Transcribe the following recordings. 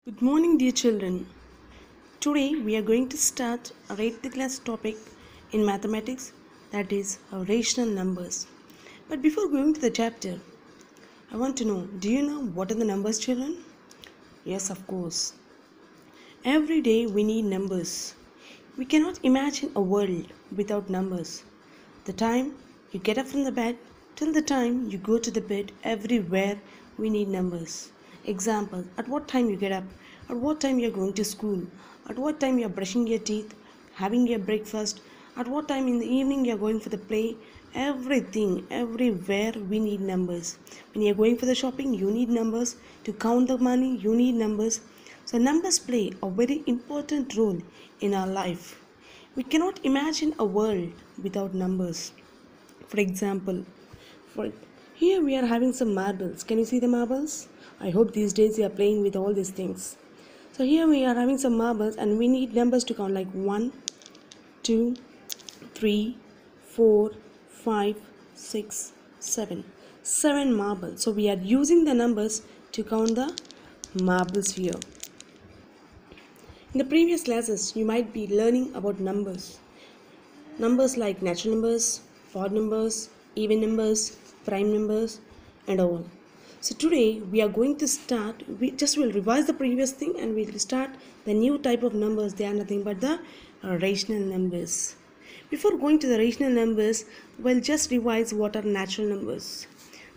Good morning, dear children. Today we are going to start our 8th class topic in mathematics, that is rational numbers. But before going to the chapter, I want to know, do you know what are the numbers, children? Yes, of course. Every day we need numbers. We cannot imagine a world without numbers. The time you get up from the bed till the time you go to the bed, everywhere we need numbers. Example, at what time you get up, at what time you are going to school, at what time you are brushing your teeth, having your breakfast, at what time in the evening you are going for the play. Everything, everywhere we need numbers. When you are going for the shopping, you need numbers. To count the money, you need numbers. So numbers play a very important role in our life. We cannot imagine a world without numbers. For example, for here we are having some marbles. Can you see the marbles? I hope these days you are playing with all these things. So here we are having some marbles and we need numbers to count like 1, 2, 3, 4, 5, 6, 7. 7 marbles. So we are using the numbers to count the marbles here. In the previous classes, you might be learning about numbers. Numbers like natural numbers, odd numbers, even numbers, prime numbers, and all. So today we are going to start, will revise the previous thing and we'll start the new type of numbers. They are nothing but the rational numbers. Before going to the rational numbers, we'll just revise what are natural numbers.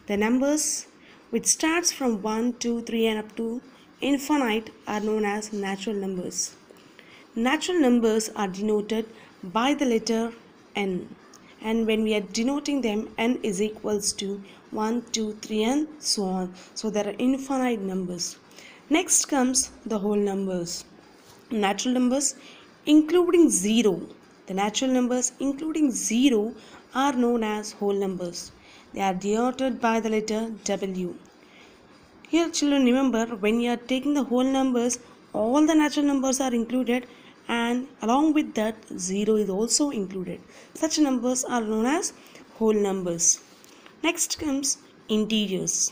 The numbers which starts from 1, 2, 3 and up to infinite are known as natural numbers. Natural numbers are denoted by the letter n, and when we are denoting them, n is equals to 1, 2, 3 and so on. So there are infinite numbers. Next comes the whole numbers. Natural numbers including 0. The natural numbers including 0 are known as whole numbers. They are denoted by the letter w. Here children, remember, when you are taking the whole numbers, all the natural numbers are included and along with that 0 is also included. Such numbers are known as whole numbers. Next comes integers.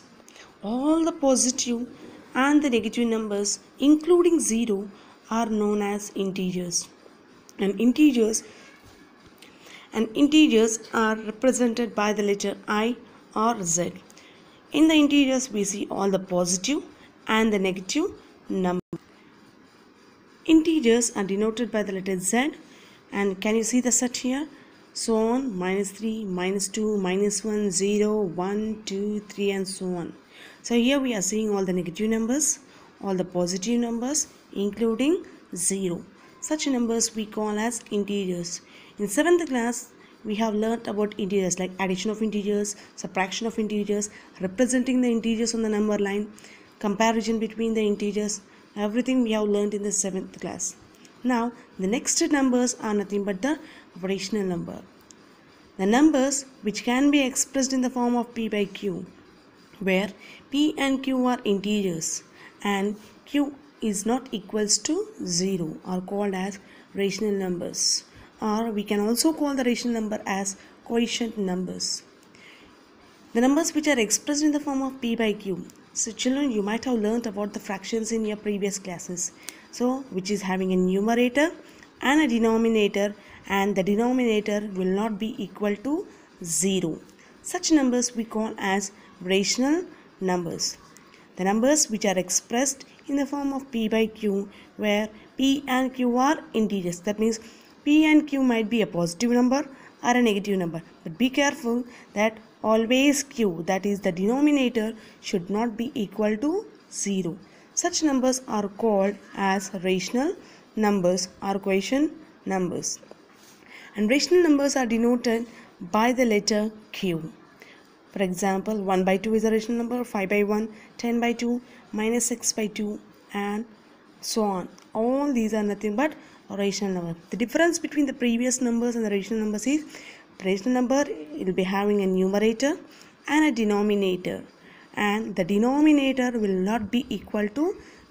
All the positive and the negative numbers including 0 are known as integers. And integers are represented by the letter I or Z. In the integers, we see all the positive and the negative numbers. Integers are denoted by the letter Z, and can you see the set here? So on, -3, -2, -1, 0, 1, 2, 3 and so on. So here we are seeing all the negative numbers, all the positive numbers including 0. Such numbers we call as integers. In 7th class, we have learnt about integers like addition of integers, subtraction of integers, representing the integers on the number line, comparison between the integers. Everything we have learnt in the 7th class. Now, the next numbers are nothing but the rational number. The numbers which can be expressed in the form of p by q, where p and q are integers and q is not equals to 0 are called as rational numbers. Or we can also call the rational number as quotient numbers. The numbers which are expressed in the form of p by q. So children, you might have learnt about the fractions in your previous classes. So which is having a numerator and a denominator, and the denominator will not be equal to 0. Such numbers we call as rational numbers. The numbers which are expressed in the form of p by q, where p and q are integers. That means p and q might be a positive number or a negative number, but be careful that always q, that is the denominator, should not be equal to 0. Such numbers are called as rational numbers or quotient numbers. And rational numbers are denoted by the letter q. For example, 1 by 2 is a rational number, 5 by 1, 10 by 2, -6 by 2 and so on. All these are nothing but rational number. The difference between the previous numbers and the rational numbers is rational number will be having a numerator and a denominator, and the denominator will not be equal to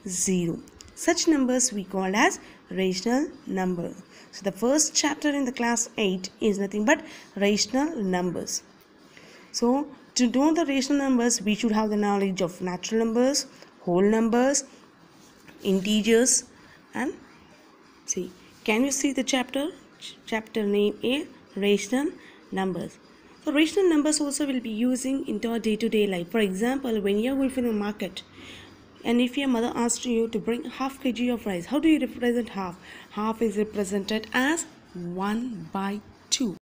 0. Such numbers we call as rational number. So the first chapter in the class 8 is nothing but rational numbers. So to know the rational numbers, we should have the knowledge of natural numbers, whole numbers, integers, and see. Can you see the chapter? Chapter name is rational numbers. So rational numbers also will be using into our day-to-day life. For example, when you are going to the market, and if your mother asks you to bring half kg of rice, how do you represent half? Half is represented as 1/2.